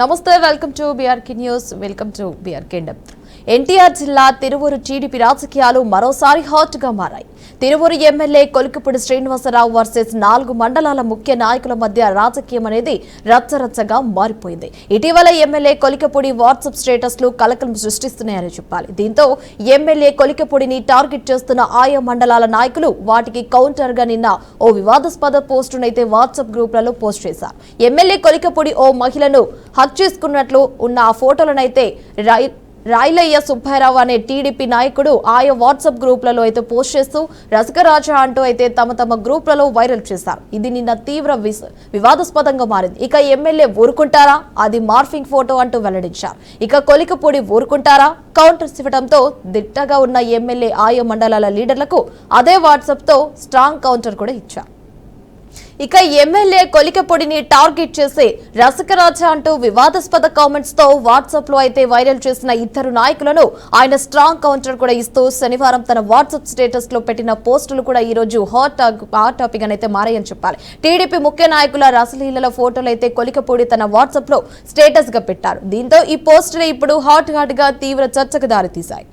నమస్తే, welcome to BRK news. Welcome to BRK depth. NTR జిల్లా Tiruvuru TDP రాజకీయాలు మరోసారి హాట్ గా మారాయి. తిరువూరు ఎమ్మెల్యే కొలికిపూడి శ్రీనివాసరావు వర్సెస్ 4 మండలాల ముఖ్య నాయకుల మధ్య రాజకీయం అనేది రచ్చరచ్చగా మారిపోయింది. ఇటీవల ఎమ్మెల్యే కొలికిపూడి వాట్సాప్ స్టేటస్లు కలకలం సృష్టిస్తున్నాయని చెప్పాలి. దీంతో ఎమ్మెల్యే కొలికిపూడిని టార్గెట్ చేస్తున్న ఆయా మండలాల నాయకులు వాటికి కౌంటర్ గా నిన్న ఓ వివాదాస్పద పోస్టునైతే వాట్సాప్ గ్రూపులలో పోస్ట్ చేశారు. ఎమ్మెల్యే కొలికిపూడి ఓ మహిళను హక్ చేసుకున్నట్లు ఉన్న ఆ ఫోటోలనైతే రాయలయ్య సుబ్బారావు అనే టీడీపీ నాయకుడు ఆయా వాట్సాప్ గ్రూపులలో అయితే పోస్ట్ చేస్తూ రసకరాజా అంటూ అయితే తమ గ్రూపులలో వైరల్ చేశారు. ఇది నిన్న తీవ్ర వివాదాస్పదంగా మారింది. ఇక ఎమ్మెల్యే ఊరుకుంటారా, అది మార్ఫింగ్ ఫోటో అంటూ వెల్లడించారు. ఇక కొలికిపూడి ఊరుకుంటారా, కౌంటర్స్ ఇవ్వడంతో దిట్టగా ఉన్న ఎమ్మెల్యే ఆయా మండలాల లీడర్లకు అదే వాట్సాప్ తో స్ట్రాంగ్ కౌంటర్ కూడా ఇచ్చారు. ఇక ఎమ్మెల్యే కొలికిపూడిని టార్గెట్ చేసి రసకరాజా అంటూ వివాదాస్పద కామెంట్స్ తో వాట్సాప్ లో అయితే వైరల్ చేసిన ఇద్దరు నాయకులను ఆయన స్ట్రాంగ్ కౌంటర్ కూడా ఇస్తూ శనివారం తన వాట్సాప్ స్టేటస్ లో పెట్టిన పోస్టులు కూడా ఈ రోజు హాట్ టాపిక్ అయితే మారాయని చెప్పాలి. టీడీపీ ముఖ్య నాయకుల రసలీలల ఫోటోలు అయితే కొలికిపూడి తన వాట్సాప్ లో స్టేటస్ గా పెట్టారు. దీంతో ఈ పోస్టులు ఇప్పుడు హాట్ గా తీవ్ర చర్చకు దారితీశాయి.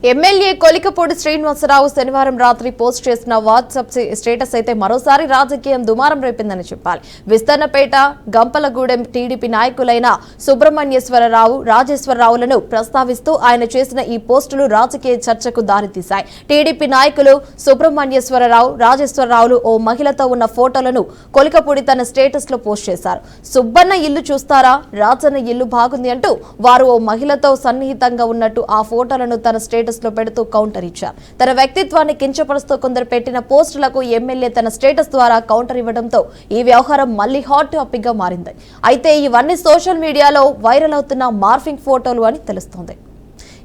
ఎమ్మెల్యే కొలికిపూడి శ్రీనివాసరావు శనివారం రాత్రి పోస్ట్ చేసిన వాట్సాప్ స్టేటస్ అయితే మరోసారి రాజకీయం దుమారం రేపిందని చెప్పాలి. విస్తరణపేట, గంపలగూడెం టీడీపీ నాయకులైన సుబ్రహ్మణ్యేశ్వరరావు, రాజేశ్వరరావులను ప్రస్తావిస్తూ ఆయన చేసిన ఈ పోస్టులు రాజకీయ చర్చకు దారితీశాయి. టీడీపీ నాయకులు సుబ్రహ్మణ్యేశ్వరరావు, రాజేశ్వరరావులు ఓ మహిళతో ఉన్న ఫోటోలను కొలికిపూడి తన స్టేటస్ లో పోస్ట్ చేశారు. సుబ్బన్న ఇల్లు చూస్తారా, రాజన్న ఇల్లు బాగుంది అంటూ వారు ఓ మహిళతో సన్నిహితంగా ఉన్నట్టు ఆ ఫోటోలను తన స్టేటస్ లో పెడుతూ కౌంటర్ ఇచ్చారు. తన వ్యక్తిత్వాన్ని కించపరుస్తూ కొందరు పెట్టిన పోస్టులకు ఎమ్మెల్యే తన స్టేటస్ ద్వారా కౌంటర్ ఇవ్వడంతో ఈ వ్యవహారం మళ్లీ హాట్ టాపిక్ గా మారింది. అయితే ఇవన్నీ సోషల్ మీడియాలో వైరల్ అవుతున్న మార్ఫింగ్ ఫోటోలు అని తెలుస్తోంది.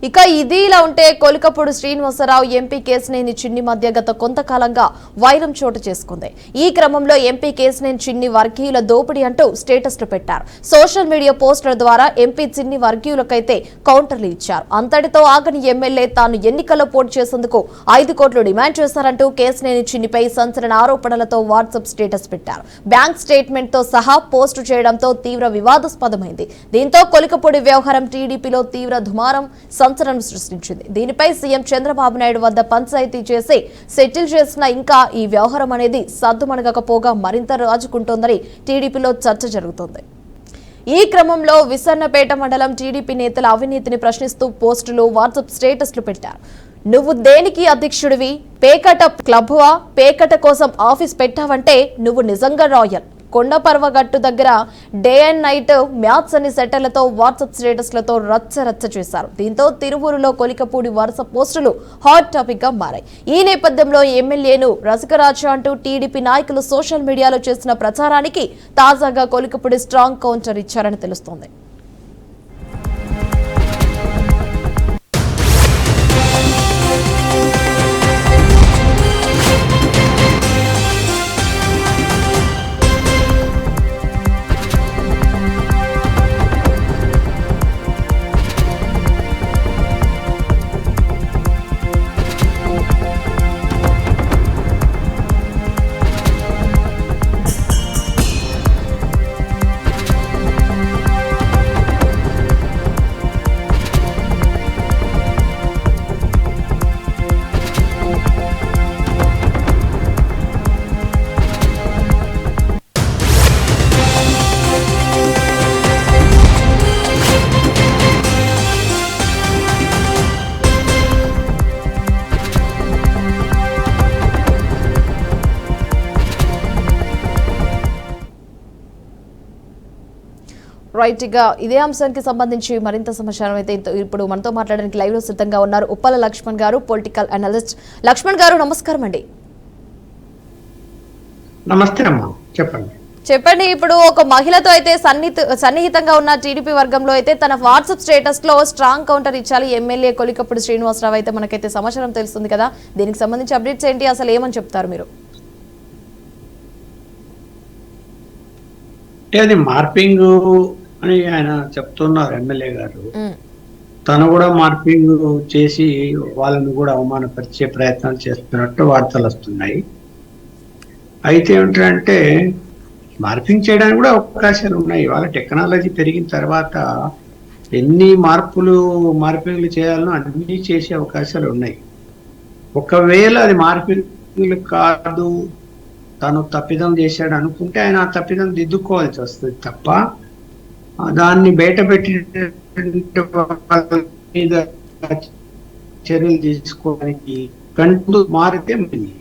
ఇక ఇది ఇలా ఉంటే కొలికిపూడి శ్రీనివాసరావు ఎంపీ కేశినేని చిన్ని మధ్య గత కొంతకాలంగా వైరం చోటు చేసుకుంది. ఈ క్రమంలో ఎంపీ కేశినేని చిన్ని వర్గీయుల దోపిడీ అంటూ స్టేటస్లు పెట్టారు. సోషల్ మీడియా పోస్టుల ద్వారా ఎంపీ చిన్ని వర్గీయులకైతే కౌంటర్లు ఇచ్చారు. అంతటితో ఆగని ఎమ్మెల్యే తాను ఎన్నికల్లో పోటీ చేసేందుకు 5 కోట్లు డిమాండ్ చేశారంటూ కేశినేని చిన్నిపై సంచలన ఆరోపణలతో వాట్సాప్ స్టేటస్ పెట్టారు. బ్యాంక్ స్టేట్మెంట్ తో సహా పోస్టు చేయడంతో తీవ్ర వివాదాస్పదమైంది. దీంతో కొలికిపూడి వ్యవహారం టీడీపీలో తీవ్ర దుమారం సంచలనం సృష్టించింది. దీనిపై సీఎం చంద్రబాబు నాయుడు వద్ద పంచాయతీ చేసి సెటిల్ చేసిన ఇంకా ఈ వ్యవహారం అనేది సద్దుమణగకపోగా మరింత రాజుకుంటోందని టీడీపీలో చర్చ జరుగుతోంది. ఈ క్రమంలో విసన్నపేట మండలం టీడీపీ నేతల అవినీతిని ప్రశ్నిస్తూ పోస్టులు, వాట్సాప్ స్టేటస్లు పెట్టారు. నువ్వు దేనికి అధ్యక్షుడివి? పేకట క్లబ్వా? పేకట కోసం ఆఫీస్ పెట్టావంటే నువ్వు నిజంగా రాయల్. కొండపర్వగట్టు దగ్గర డే అండ్ నైట్ మ్యాథ్స్ అని సెటర్లతో వాట్సాప్ స్టేటస్లతో రచ్చ చేశారు. దీంతో తిరువూరులో కొలికిపూడి వరుస పోస్టులు హాట్ టాపిక్ గా మారాయి. ఈ నేపథ్యంలో ఎమ్మెల్యేను రసకరాజా అంటూ టీడీపీ నాయకులు సోషల్ మీడియాలో చేసిన ప్రచారానికి తాజాగా కొలికిపూడి స్ట్రాంగ్ కౌంటర్ ఇచ్చారని తెలుస్తోంది. రైట్, ఇక ఇదే అంశానికి సంబంధించి మరింత సమాచారం అయితే ఇప్పుడు మనతో మాట్లాడడానికి లైవ్ లో సిద్ధంగా ఉన్నారు ఉప్పల లక్ష్మణ్ గారు, పొలిటికల్ అనలిస్ట్. లక్ష్మణ్ గారు నమస్కారం అండి. నమస్తే అమ్మా, చెప్పండి. ఇప్పుడు ఒక మహిళతో అయితే సన్నిహితంగా ఉన్న టీడీపీ వర్గంలో అయితే తన వాట్సాప్ స్టేటస్ లో స్ట్రాంగ్ కౌంటర్ ఇచ్చాలి ఎమ్మెల్యే కొలికిపూడి శ్రీనివాసరావు అయితే మనకైతే సమాచారం తెలుస్తుంది కదా, దీనికి సంబంధించి అప్డేట్స్ ఏంటి, అసలు ఏమని చెప్తారు మీరు? అది మార్పింగ్ అని ఆయన చెప్తున్నారు ఎమ్మెల్యే గారు. తను కూడా మార్పింగ్ చేసి వాళ్ళని కూడా అవమానపరిచే ప్రయత్నాలు చేస్తున్నట్టు వార్తలు వస్తున్నాయి. అయితే ఏమిటంటే మార్పింగ్ చేయడానికి కూడా అవకాశాలు ఉన్నాయి. వాళ్ళ టెక్నాలజీ పెరిగిన తర్వాత ఎన్ని మార్పింగ్లు చేయాలనో అన్ని చేసే అవకాశాలు ఉన్నాయి. ఒకవేళ అది మార్పింగ్లు కాదు, తను తప్పిదం చేశాడు అనుకుంటే ఆయన ఆ తప్పిదం దిద్దుకోవాల్సి వస్తుంది తప్ప దాన్ని బయట పెట్టి మీద చర్యలు తీసుకోవడానికి కంటూ మారితే మంచిది.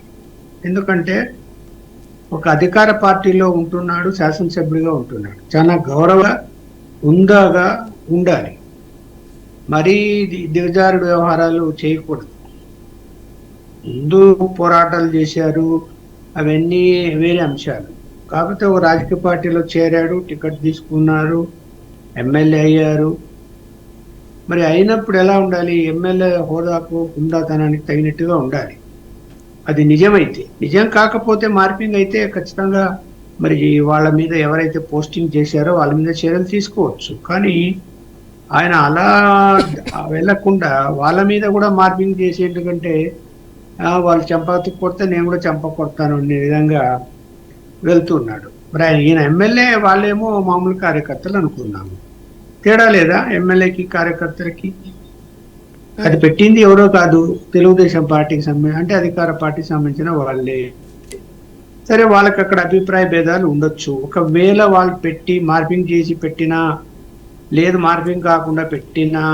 ఎందుకంటే ఒక అధికార పార్టీలో ఉంటున్నాడు, శాసనసభ్యుడిగా ఉంటున్నాడు, చాలా గౌరవ ఉందాగా ఉండాలి. మరీ దిగజారుడు వ్యవహారాలు చేయకూడదు. ముందు పోరాటాలు చేశారు, అవన్నీ వేరే అంశాలు. కాకపోతే ఒక రాజకీయ పార్టీలో చేరాడు, టికెట్ తీసుకున్నారు, ఎమ్మెల్యే అయ్యారు. మరి అయినప్పుడు ఎలా ఉండాలి? ఎమ్మెల్యే హోదాకు హుందాతనానికి తగినట్టుగా ఉండాలి. అది నిజమైతే. నిజం కాకపోతే మార్పింగ్ అయితే ఖచ్చితంగా మరి వాళ్ళ మీద ఎవరైతే పోస్టింగ్ చేశారో వాళ్ళ మీద చర్యలు తీసుకోవచ్చు. కానీ ఆయన అలా వెళ్లకుండా వాళ్ళ మీద కూడా మార్పింగ్ చేసి, ఎందుకంటే వాళ్ళు చంప కొడితే నేను కూడా చంప కొడతాను అనే విధంగా వెళ్తున్నాడు. మరి ఈయన ఎమ్మెల్యే, వాళ్ళేమో మామూలు కార్యకర్తలు అనుకున్నాము. తేడా లేదా ఎమ్మెల్యేకి కార్యకర్తలకి? అది పెట్టింది ఎవరో కాదు, తెలుగుదేశం పార్టీకి సంబంధించి, అంటే అధికార పార్టీకి సంబంధించిన వాళ్ళే. సరే, వాళ్ళకి అక్కడ అభిప్రాయ భేదాలు ఉండొచ్చు. ఒకవేళ వాళ్ళు పెట్టి మార్పింగ్ చేసి పెట్టినా, లేదు మార్పింగ్ కాకుండా పెట్టినా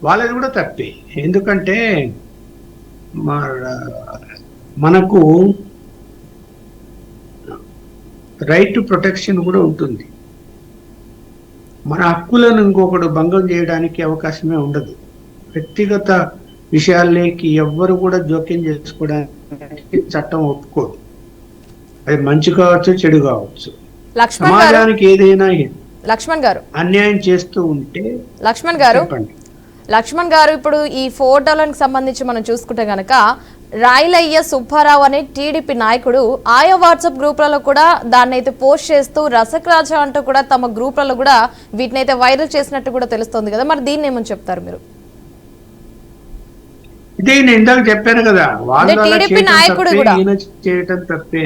వాళ్ళది కూడా తప్పే. ఎందుకంటే మనకు రైట్ టు ప్రొటెక్షన్ కూడా ఉంటుంది. మన హక్కులను ఇంకొకడు భంగం చేయడానికి అవకాశమే ఉండదు. వ్యక్తిగత విషయాల్లోకి ఎవ్వరు కూడా జోక్యం చేసుకోవడానికి చట్టం ఒప్పుకోదు. అది మంచి కావచ్చు, చెడు కావచ్చు. సమాజానికి ఏదైనా లక్ష్మణ్ గారు అన్యాయం చేస్తూ ఉంటే లక్ష్మణ్ గారు ఇప్పుడు ఈ ఫోటోలకు సంబంధించి మనం చూసుకుంటే గనక రాయలయ్య సుబ్బారావు అనే టీడీపీ నాయకుడు ఆయా వాట్సాప్ గ్రూపులలో కూడా దాన్ని అయితే పోస్ట్ చేస్తూ రసక్రాజ అంటూ కూడా తమ గ్రూపులలో కూడా వీటిని అయితే వైరల్ చేసినట్టు కూడా తెలుస్తోంది కదా. మరి దీన్ని ఏమని చెప్తారు మీరు? ఇదే నేను ఇందాక చెప్పాను కదా, టీడీపీ నాయకుడు కూడా చేయటం తప్పే.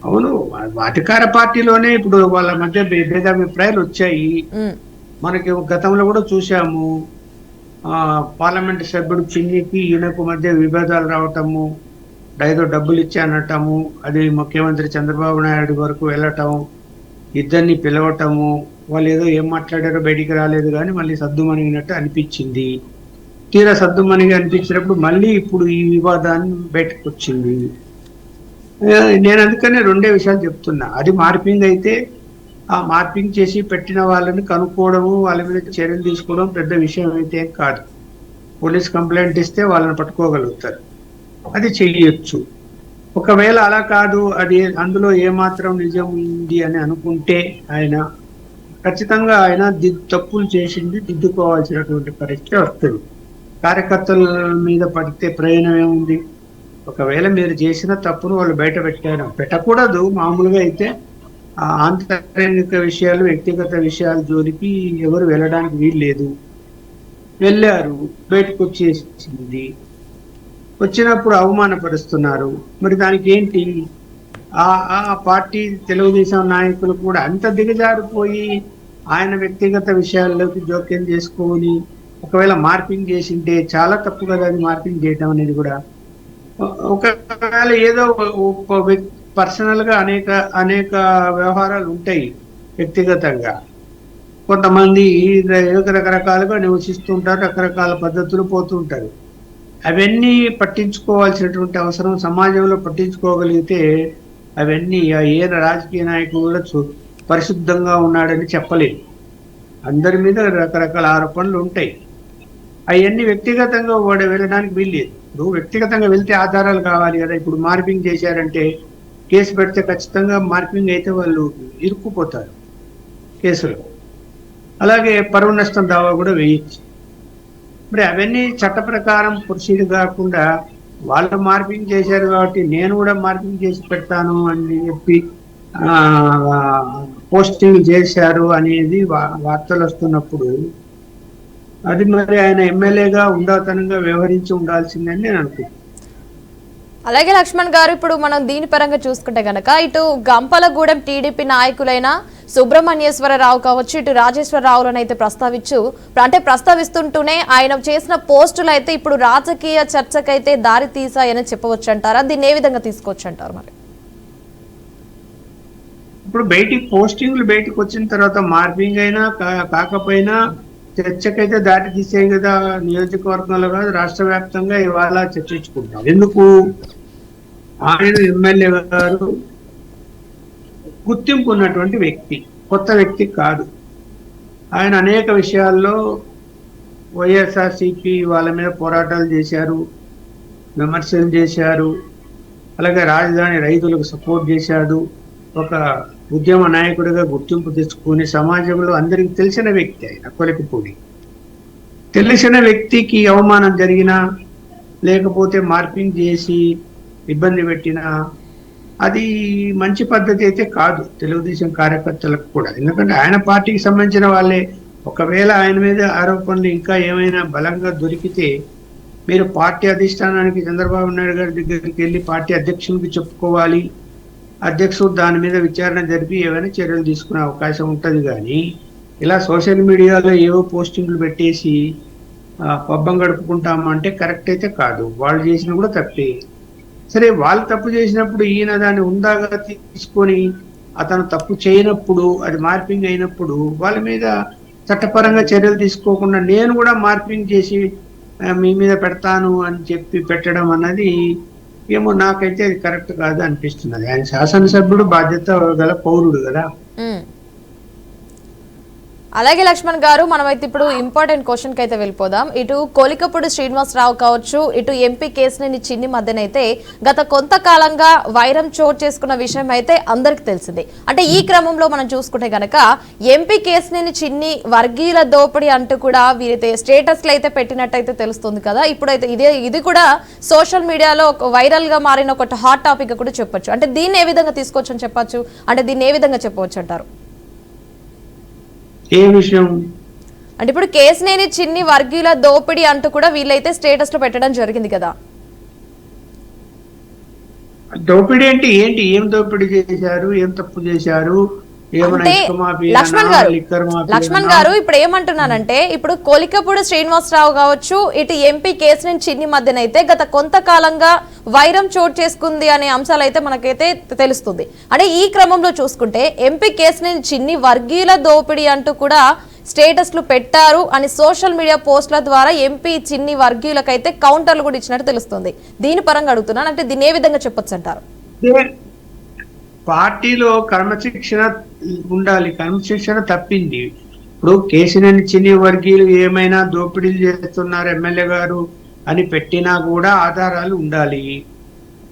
అవును, అధికార పార్టీలోనే ఇప్పుడు వాళ్ళ మధ్య భేదాభిప్రాయాలు వచ్చాయి. మనకి గతంలో కూడా చూసాము, పార్లమెంట్ సభ్యుడు పిన్నికి ఈయనకు మధ్య విభేదాలు రావటము, ఏదో డబ్బులు ఇచ్చి అనటము, అది ముఖ్యమంత్రి చంద్రబాబు నాయుడు వరకు వెళ్ళటం, ఇద్దరిని పిలవటము. వాళ్ళు ఏదో ఏం మాట్లాడారో బయటికి రాలేదు, కానీ మళ్ళీ సద్దుమణిగినట్టు అనిపించింది. తీరా సద్దుమణిగా అనిపించినప్పుడు మళ్ళీ ఇప్పుడు ఈ వివాదాన్ని బయటకు వచ్చింది. నేను అందుకనే రెండే విషయాలు చెప్తున్నా. అది మార్పింగ్ అయితే ఆ మార్పింగ్ చేసి పెట్టిన వాళ్ళని కనుక్కోవడము, వాళ్ళ మీద చర్యలు తీసుకోవడం పెద్ద విషయం అయితే కాదు. పోలీస్ కంప్లైంట్ ఇస్తే వాళ్ళని పట్టుకోగలుగుతారు, అది చెయ్యొచ్చు. ఒకవేళ అలా కాదు, అది అందులో ఏమాత్రం నిజం ఉంది అని అనుకుంటే ఆయన ఖచ్చితంగా తప్పులు చేసింది దిద్దుకోవాల్సినటువంటి పరిస్థితి వస్తుంది. కార్యకర్తల మీద పడితే ప్రయోజనం ఏముంది? ఒకవేళ మీరు చేసిన తప్పును వాళ్ళు బయట పెట్టకూడదు. మామూలుగా అయితే ఆంతరంగిక విషయాలు, వ్యక్తిగత విషయాల జోలికి ఎవరు వెళ్ళడానికి వీలు లేదు. వెళ్ళారు, బయటకు వచ్చేసింది. వచ్చినప్పుడు అవమానపరుస్తున్నారు. మరి దానికి ఏంటి? ఆ పార్టీ తెలుగుదేశం నాయకులు కూడా అంత దిగజారిపోయి ఆయన వ్యక్తిగత విషయాల్లోకి జోక్యం చేసుకొని ఒకవేళ మార్పింగ్ చేసింటే చాలా తప్పు కదా అది. మార్పింగ్ చేయడం అనేది కూడా ఒకవేళ ఏదో పర్సనల్ గా అనేక వ్యవహారాలు ఉంటాయి. వ్యక్తిగతంగా కొంతమంది రకరకాలుగా నివసిస్తుంటారు, రకరకాల పద్ధతులు పోతుంటారు. అవన్నీ పట్టించుకోవాల్సినటువంటి అవసరం సమాజంలో పట్టించుకోగలిగితే అవన్నీ ఏ రాజకీయ నాయకుడు కూడా పరిశుద్ధంగా ఉన్నాడని చెప్పలేదు. అందరి మీద రకరకాల ఆరోపణలు ఉంటాయి. అవన్నీ వ్యక్తిగతంగా వెళ్ళడానికి వీల్లేదు. ఇప్పుడు వ్యక్తిగతంగా వెళ్తే ఆధారాలు కావాలి కదా. ఇప్పుడు మార్పింగ్ చేశారంటే కేసు పెడితే ఖచ్చితంగా మార్పింగ్ అయితే వాళ్ళు ఇరుక్కుపోతారు కేసులో. అలాగే పరువు నష్టం దావా కూడా వేయచ్చు. మరి అవన్నీ చట్ట ప్రకారం ప్రొసీడ్ కాకుండా వాళ్ళు మార్పింగ్ చేశారు కాబట్టి నేను కూడా మార్పింగ్ చేసి పెడతాను అని చెప్పి పోస్టింగ్ చేశారు అనేది వార్తలు వస్తున్నప్పుడు అది మరి ఆయన ఎమ్మెల్యేగా ఉండాతనంగా వ్యవహరించి ఉండాల్సిందని నేను అనుకుంటున్నాను. అలాగే లక్ష్మణ్ గారు, ఇప్పుడు మనం దీని పరంగా చూసుకుంటే గనక ఇటు గంపలగూడెం టీడీపీ నాయకులైన సుబ్రహ్మణ్యేశ్వరరావు కావచ్చు, ఇటు రాజేశ్వరరావులను అయితే ప్రస్తావిస్తుంటూనే ఆయన చేసిన పోస్టులు అయితే ఇప్పుడు రాజకీయ చర్చకైతే దారి తీసాయని చెప్పవచ్చు అంటారా? దీన్ని ఏ విధంగా తీసుకోవచ్చు అంటారు? మరి ఇప్పుడు పోస్టింగ్లు బయటకు వచ్చిన తర్వాత మార్పింగ్ అయినా కాకపోయినా చర్చకైతే దారి తీసాయి కదా. నియోజకవర్గంలో కాదు, రాష్ట్ర వ్యాప్తంగా ఇవాళ చర్చించుకుంటాం. ఎందుకు? ఆయన ఎమ్మెల్యే గారు గుర్తింపు ఉన్నటువంటి వ్యక్తి, కొత్త వ్యక్తి కాదు. ఆయన అనేక విషయాల్లో వైఎస్ఆర్సీపీ వాళ్ళ మీద పోరాటాలు చేశారు, విమర్శలు చేశారు. అలాగే రాజధాని రైతులకు సపోర్ట్ చేశాడు. ఒక ఉద్యమ నాయకుడిగా గుర్తింపు తెచ్చుకుని సమాజంలో అందరికి తెలిసిన వ్యక్తి ఆయన కొలికిపూడి. తెలిసిన వ్యక్తికి అవమానం జరిగినా, లేకపోతే మార్పింగ్ చేసి ఇబ్బంది పెట్టినా అది మంచి పద్ధతి అయితే కాదు తెలుగుదేశం కార్యకర్తలకు కూడా. ఎందుకంటే ఆయన పార్టీకి సంబంధించిన వాళ్ళే. ఒకవేళ ఆయన మీద ఆరోపణలు ఇంకా ఏమైనా బలంగా దొరికితే మీరు పార్టీ అధిష్టానానికి చంద్రబాబు నాయుడు గారి దగ్గరికి వెళ్ళి పార్టీ అధ్యక్షునికి చెప్పుకోవాలి. అధ్యక్షుడు దాని మీద విచారణ జరిపి ఏమైనా చర్యలు తీసుకునే అవకాశం ఉంటుంది. కానీ ఇలా సోషల్ మీడియాలో ఏవో పోస్టింగ్లు పెట్టేసి పబ్బం గడుపుకుంటామంటే కరెక్ట్ అయితే కాదు. వాళ్ళు చేసిన కూడా తప్పే. సరే, వాళ్ళు తప్పు చేసినప్పుడు ఈయన దాన్ని ఉందాగా తీసుకొని అతను తప్పు చేయనప్పుడు, అది మార్పింగ్ అయినప్పుడు వాళ్ళ మీద చట్టపరంగా చర్యలు తీసుకోకుండా నేను కూడా మార్పింగ్ చేసి మీ మీద పెడతాను అని చెప్పి పెట్టడం అన్నది ఏమో నాకైతే అది కరెక్ట్ కాదు అనిపిస్తున్నది. ఆయన శాసనసభ్యుడు, బాధ్యత గల పౌరుడు కదా. అలాగే లక్ష్మణ్ గారు, మనమైతే ఇప్పుడు ఇంపార్టెంట్ క్వశ్చన్ కి అయితే వెళ్ళిపోదాం. ఇటు కొలికపూడి శ్రీనివాసరావు కావచ్చు, ఇటు ఎంపీ కేసినేని చిన్ని మధ్యనైతే గత కొంతకాలంగా వైరం చోటు చేసుకున్న విషయం అయితే అందరికి తెలిసింది. అంటే ఈ క్రమంలో మనం చూసుకుంటే గనక ఎంపీ కేసినేని చిన్ని వర్గీయుల దోపిడీ అంటూ కూడా వీరైతే స్టేటస్లు అయితే పెట్టినట్టయితే తెలుస్తుంది కదా. ఇప్పుడైతే ఇది కూడా సోషల్ మీడియాలో ఒక వైరల్ గా మారిన ఒక హాట్ టాపిక్ కూడా చెప్పొచ్చు. అంటే దీన్ని ఏ విధంగా తీసుకోవచ్చు అని చెప్పొచ్చు? అంటే దీన్ని ఏ విధంగా చెప్పవచ్చు అంటారు? ఏ విషయం అంటే ఇప్పుడు కేసినేని చిన్ని వర్గీయుల దోపిడీ అంటూ కూడా వీళ్ళైతే స్టేటస్ లో పెట్టడం జరిగింది కదా. దోపిడీ అంటే ఏంటి? ఏం దోపిడీ చేశారు? ఏం తప్పు చేశారు? లక్ష్మణ్ గారు, ఇప్పుడు ఏమంటున్నానంటే ఇప్పుడు కొలికపూడి శ్రీనివాసరావు కావచ్చు, ఇటు ఎంపీ కేసినేని చిన్ని మధ్యనైతే గత కొంతకాలంగా వైరం చోటు చేసుకుంది అనే అంశాలు అయితే మనకైతే తెలుస్తుంది. అంటే ఈ క్రమంలో చూసుకుంటే ఎంపీ కేసినేని చిన్ని వర్గీయుల దోపిడీ అంటూ కూడా స్టేటస్లు పెట్టారు అని సోషల్ మీడియా పోస్టుల ద్వారా ఎంపీ చిన్ని వర్గీయులకైతే కౌంటర్లు కూడా ఇచ్చినట్టు తెలుస్తుంది. దీని పరంగా అడుగుతున్నాను, అంటే దీన్ని ఏ విధంగా చెప్పొచ్చు అంటారు? పార్టీలో క్రమశిక్షణ ఉండాలి. క్రమశిక్షణ తప్పింది. ఇప్పుడు కేసినేని చిన్ని వర్గీయులు ఏమైనా దోపిడీలు చేస్తున్నారు ఎమ్మెల్యే గారు అని పెట్టినా కూడా ఆధారాలు ఉండాలి.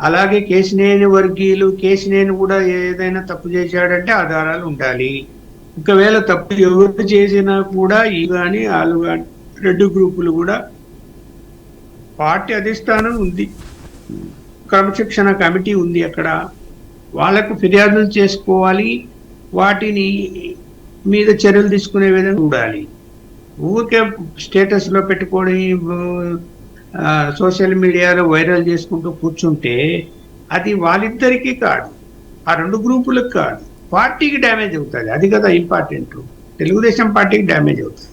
అలాగే కేసినేని వర్గీయులు, కేసినేని కూడా ఏదైనా తప్పు చేశాడంటే ఆధారాలు ఉండాలి. ఒకవేళ తప్పు ఎవరు చేసినా కూడా ఈ కానీ వాళ్ళు కానీ రెండు గ్రూపులు కూడా పార్టీ అధిష్టానం ఉంది, క్రమశిక్షణ కమిటీ ఉంది. అక్కడ వాళ్ళకు ఫిర్యాదులు చేసుకోవాలి, వాటిని మీద చర్యలు తీసుకునే విధంగా ఉండాలి. ఊరికే స్టేటస్లో పెట్టుకొని సోషల్ మీడియాలో వైరల్ చేసుకుంటూ కూర్చుంటే అది వాళ్ళిద్దరికీ కాదు, ఆ రెండు గ్రూపులకు కాదు, పార్టీకి డ్యామేజ్ అవుతుంది. అది కదా ఇంపార్టెంట్. తెలుగుదేశం పార్టీకి డ్యామేజ్ అవుతుంది.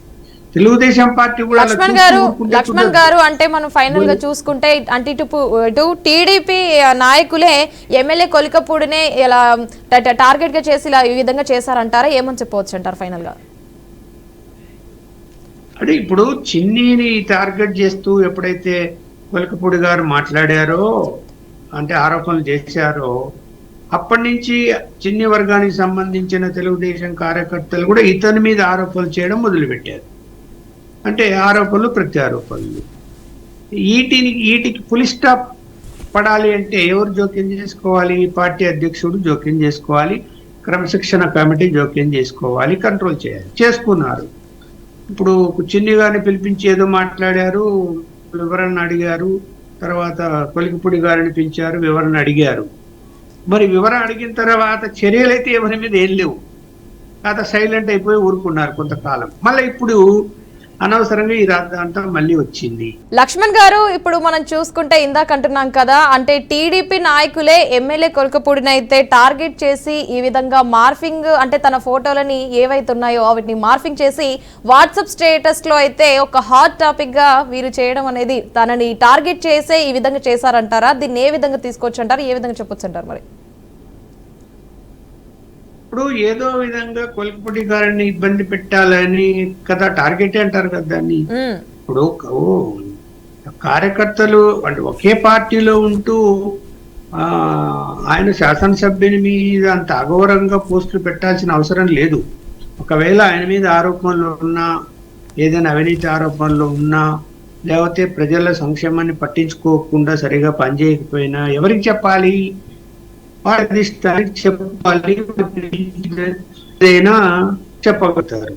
తెలుగుదేశం పార్టీ కూడా లక్ష్మణ్ గారు, అంటే మనం ఫైనల్ గా చూసుకుంటే అంటే ఇటు టీడీపీ నాయకులే ఎమ్మెల్యే కొలికపూడినే ఇలా టార్గెట్ గా చేసి ఇలా ఈ విధంగా చేశారంటారా? ఏమని చెప్పవచ్చు అంటారు ఫైనల్ గా? అంటే ఇప్పుడు చిన్నీని టార్గెట్ చేస్తూ ఎప్పుడైతే కొలికపూడి గారు మాట్లాడారో, అంటే ఆరోపణలు చేశారో, అప్పటి నుంచి చిన్ని వర్గానికి సంబంధించిన తెలుగుదేశం కార్యకర్తలు కూడా ఇతని మీద ఆరోపణలు చేయడం మొదలుపెట్టారు. అంటే ఆరోపణలు ప్రత్యారోపణలు. వీటికి ఫుల్ స్టాప్ పడాలి అంటే ఎవరు జోక్యం చేసుకోవాలి? పార్టీ అధ్యక్షుడు జోక్యం చేసుకోవాలి, క్రమశిక్షణ కమిటీ జోక్యం చేసుకోవాలి, కంట్రోల్ చేయాలి. చేసుకున్నారు. ఇప్పుడు చిన్ని గారిని పిలిపించి ఏదో మాట్లాడారు, వివరణ అడిగారు. తర్వాత కొలికపూడి గారిని పిలిచారు, వివరణ అడిగారు. మరి వివరణ అడిగిన తర్వాత చర్యలు అయితే ఎవరి మీద ఏం లేవు. కాస్త సైలెంట్ అయిపోయి ఊరుకున్నారు కొంతకాలం. మళ్ళీ ఇప్పుడు అనవసరంగా ఈ రాద్ధాంతం మళ్ళీ వచ్చింది. లక్ష్మణ్ గారు, ఇప్పుడు మనం చూసుకుంటే ఇందాక అంటున్నాం కదా, అంటే టీడీపీ నాయకులే ఎమ్మెల్యే కొలకపూడిని అయితే టార్గెట్ చేసి ఈ విధంగా మార్ఫింగ్, అంటే తన ఫోటోలని ఏవైతే ఉన్నాయో వాటిని మార్ఫింగ్ చేసి వాట్సాప్ స్టేటస్ లో అయితే ఒక హాట్ టాపిక్ గా వీరు చేయడం అనేది, తనని టార్గెట్ చేసే ఈ విధంగా చేశారంటారా? దీన్ని ఏ విధంగా తీసుకోవచ్చు అంటారు, ఏ విధంగా చెప్పొచ్చు అంటారు? మరి ఇప్పుడు ఏదో విధంగా కొలికపూడి గారిని ఇబ్బంది పెట్టాలని కదా టార్గెట్ అంటారు కదా దాన్ని. ఇప్పుడు కార్యకర్తలు అంటే ఒకే పార్టీలో ఉంటూ ఆయన శాసనసభ్యుని మీద అంత అఘోరంగా పోస్టులు పెట్టాల్సిన అవసరం లేదు. ఒకవేళ ఆయన మీద ఆరోపణలు ఉన్నా, ఏదైనా అవినీతి ఆరోపణలు ఉన్నా, లేకపోతే ప్రజల సంక్షేమాన్ని పట్టించుకోకుండా సరిగా పనిచేయకపోయినా ఎవరికి చెప్పాలి? వారి చెప్పాలి, చెప్పగలుగుతారు.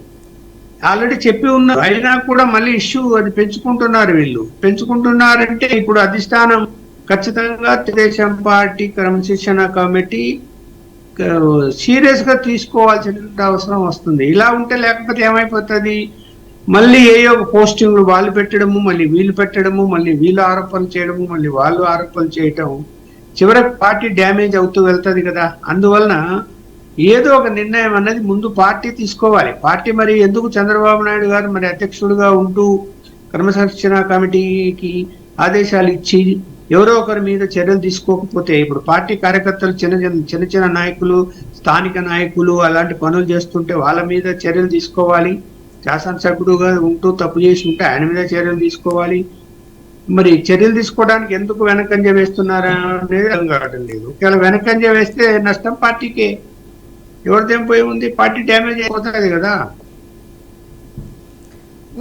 ఆల్రెడీ చెప్పి ఉన్నారు, అయినా కూడా మళ్ళీ ఇష్యూ అది పెంచుకుంటున్నారు. వీళ్ళు పెంచుకుంటున్నారంటే ఇప్పుడు అధిష్టానం ఖచ్చితంగా తెలుగుదేశం పార్టీ క్రమశిక్షణ కమిటీ సీరియస్ గా తీసుకోవాల్సిన అవసరం వస్తుంది. ఇలా ఉంటే లేకపోతే ఏమైపోతుంది, మళ్ళీ ఏయో పోస్టింగ్లు వాళ్ళు పెట్టడము, మళ్ళీ వీళ్ళు పెట్టడము, మళ్ళీ వీళ్ళు ఆరోపణలు చేయడము, మళ్ళీ వాళ్ళు ఆరోపణలు చేయటం, చివరికి పార్టీ డ్యామేజ్ అవుతూ వెళ్తుంది కదా. అందువలన ఏదో ఒక నిర్ణయం అన్నది ముందు పార్టీ తీసుకోవాలి. పార్టీ మరి ఎందుకు చంద్రబాబు నాయుడు గారు మరి అధ్యక్షుడిగా ఉంటూ క్రమశిక్షణ కమిటీకి ఆదేశాలు ఇచ్చి ఎవరో ఒకరి మీద చర్యలు తీసుకోకపోతే, ఇప్పుడు పార్టీ కార్యకర్తలు చిన్న చిన్న నాయకులు, స్థానిక నాయకులు అలాంటి పనులు చేస్తుంటే వాళ్ళ మీద చర్యలు తీసుకోవాలి. శాసనసభ్యుడుగా ఉంటూ తప్పు చేసి ఉంటే ఆయన మీద చర్యలు తీసుకోవాలి. మరి చర్యలు తీసుకోవడానికి ఎందుకు వెనకంజ వేస్తున్నారా అనేది అర్థం కావడం లేదు. ఒకవేళ వెనకంజ వేస్తే నష్టం పార్టీకే, ఎవరిదేం పోయి ఉంది, పార్టీ డ్యామేజ్ అయిపోతుంది కదా.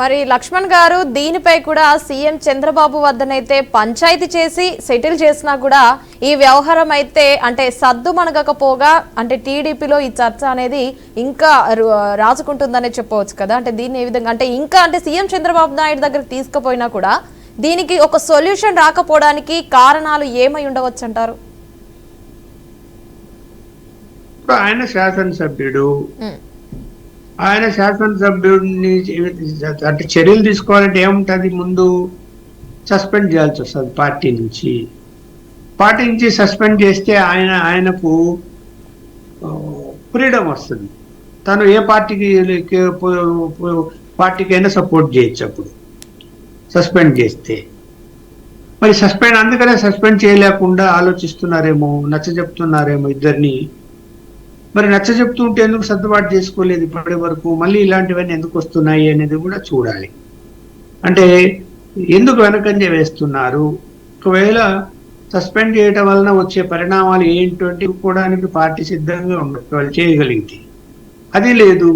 మరి లక్ష్మణ్ గారు, దీనిపై కూడా సీఎం చంద్రబాబు వద్దనైతే పంచాయతీ చేసి సెటిల్ చేసినా కూడా ఈ వ్యవహారం అయితే అంటే సద్దు మనగకపోగా, అంటే టీడీపీలో ఈ చర్చ అనేది ఇంకా రాజుకుంటుందనే చెప్పవచ్చు కదా. అంటే దీన్ని ఏ విధంగా, అంటే ఇంకా అంటే సీఎం చంద్రబాబు నాయుడు దగ్గరికి తీసుకుపోయినా కూడా దీనికి ఒక సొల్యూషన్ రాకపోవడానికి కారణాలు ఏమై ఉండవచ్చు అంటారు? ఆయన శాసనసభ్యుడు, ఆయన శాసనసభ్యుడిని అంటే చర్యలు తీసుకోవాలంటే ఏముంటుంది, ముందు సస్పెండ్ చేయాల్సి వస్తుంది పార్టీ నుంచి సస్పెండ్ చేస్తే ఆయనకు ఫ్రీడమ్ వస్తుంది. తను ఏ పార్టీకైనా సపోర్ట్ చేయొచ్చు అప్పుడు సస్పెండ్ చేస్తే. మరి అందుకనే సస్పెండ్ చేయలేకుండా ఆలోచిస్తున్నారేమో, నచ్చజెప్తున్నారేమో ఇద్దరిని. మరి నచ్చజెప్తుంటే ఎందుకు సర్దుబాటు చేసుకోలేదు ఇప్పటి వరకు, మళ్ళీ ఇలాంటివన్నీ ఎందుకు వస్తున్నాయి అనేది కూడా చూడాలి. అంటే ఎందుకు వెనకంజ వేస్తున్నారు, ఒకవేళ సస్పెండ్ చేయడం వలన వచ్చే పరిణామాలు ఏంటంటే కోవడానికి పార్టీ సిద్ధంగా ఉండదు వాళ్ళు చేయగలిగితే. అది లేదు.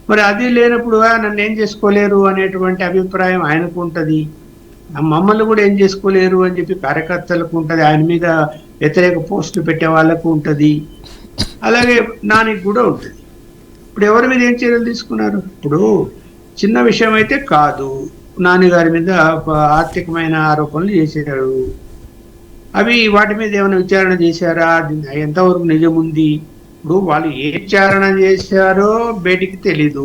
మరి అది లేనప్పుడు నన్ను ఏం చేసుకోలేరు అనేటువంటి అభిప్రాయం ఆయనకు ఉంటుంది, మమ్మల్ని కూడా ఏం చేసుకోలేరు అని చెప్పి కార్యకర్తలకు ఉంటుంది, ఆయన మీద వ్యతిరేక పోస్టులు పెట్టే వాళ్ళకు ఉంటుంది, అలాగే నానికి కూడా ఉంటుంది. ఇప్పుడు ఎవరి మీద ఏం చర్యలు తీసుకున్నారు? ఇప్పుడు చిన్న విషయం అయితే కాదు, నాన్నగారి మీద ఆర్థికమైన ఆరోపణలు చేశారు, వాటి మీద ఏమైనా విచారణ చేశారా, ఎంతవరకు నిజం ఉంది? ఇప్పుడు వాళ్ళు ఏ విచారణ చేశారో బయటికి తెలీదు,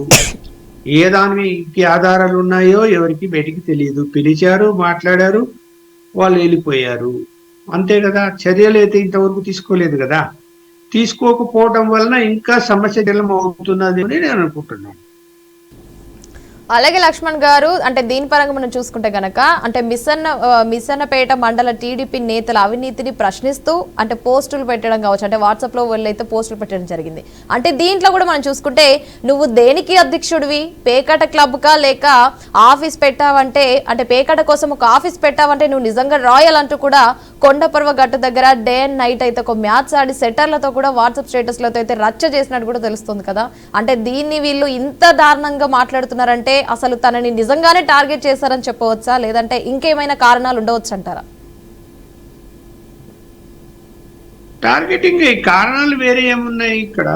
ఏ దానికి ఆధారాలు ఉన్నాయో ఎవరికి బయటికి తెలియదు. పిలిచారు, మాట్లాడారు, వాళ్ళు వెళ్ళిపోయారు, అంతే కదా. చర్యలు అయితే ఇంతవరకు తీసుకోలేదు కదా. తీసుకోకపోవడం వలన ఇంకా సమస్య జలం అవుతున్నది అని నేను అనుకుంటున్నాను. అలాగే లక్ష్మణ్ గారు, అంటే దీని పరంగా మనం చూసుకుంటే గనక, అంటే మిస్సన్నపేట మండల టీడీపీ నేతల అవినీతిని ప్రశ్నిస్తూ అంటే పోస్టులు పెట్టడం కావచ్చు, అంటే వాట్సాప్ లో వెళ్ళైతే పోస్టులు పెట్టడం జరిగింది. అంటే దీంట్లో కూడా మనం చూసుకుంటే, నువ్వు దేనికి అధ్యక్షుడివి, పేకాట క్లబ్ కా లేక ఆఫీస్ పెట్టావంటే, అంటే పేకాట కోసం ఒక ఆఫీస్ పెట్టావంటే నువ్వు నిజంగా రాయల్ అంటూ కూడా కొండపర్వ గట్టు దగ్గర డే అండ్ నైట్ అయితే ఒక మ్యాచ్ ఆడి సెటర్లతో కూడా వాట్సాప్ స్టేటస్లతో అయితే రచ్చ చేసినట్టు కూడా తెలుస్తుంది కదా. అంటే దీన్ని వీళ్ళు ఇంత దారుణంగా మాట్లాడుతున్నారంటే అసలు తనని నిజంగానే టార్గెట్ చేశారని చెప్పవచ్చా, లేదంటే ఇంకేమైనా కారణాలు ఉండవచ్చు అంటారా? టార్గెటింగ్ కారణాలు వేరే ఏమున్నాయి ఇక్కడ.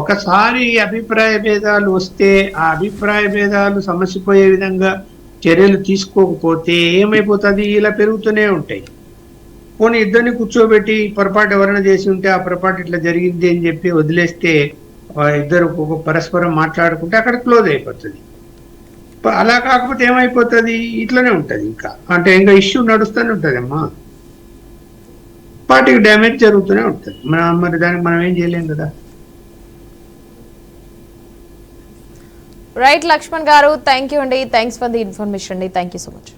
ఒకసారి అభిప్రాయ భేదాలు వస్తే ఆ అభిప్రాయ భేదాలు సమసిపోయే విధంగా చర్యలు తీసుకోకపోతే ఏమైపోతుంది, ఇలా పెరుగుతూనే ఉంటాయి. పోనీ ఇద్దరిని కూర్చోబెట్టి పొరపాటు ఎవరైనా చేసి ఉంటే ఆ పొరపాటు ఇట్లా జరిగింది అని చెప్పి వదిలేస్తే ఇద్దరు పరస్పరం మాట్లాడుకుంటే అక్కడ క్లోజ్ అయిపోతుంది. అలా కాకపోతే ఏమైపోతుంది, ఇట్లనే ఉంటది ఇంకా, అంటే ఇంకా ఇష్యూ నడుస్తూనే ఉంటది అమ్మా, పార్టీకి డ్యామేజ్ జరుగుతూనే ఉంటుంది. మరి దానికి మనం ఏం చేయలేం కదా. రైట్ లక్ష్మణ్ గారు, థ్యాంక్ యూ అండి, థ్యాంక్స్ ఫర్ ది ఇన్ఫర్మేషన్ అండి, థ్యాంక్ యూ సో మచ్.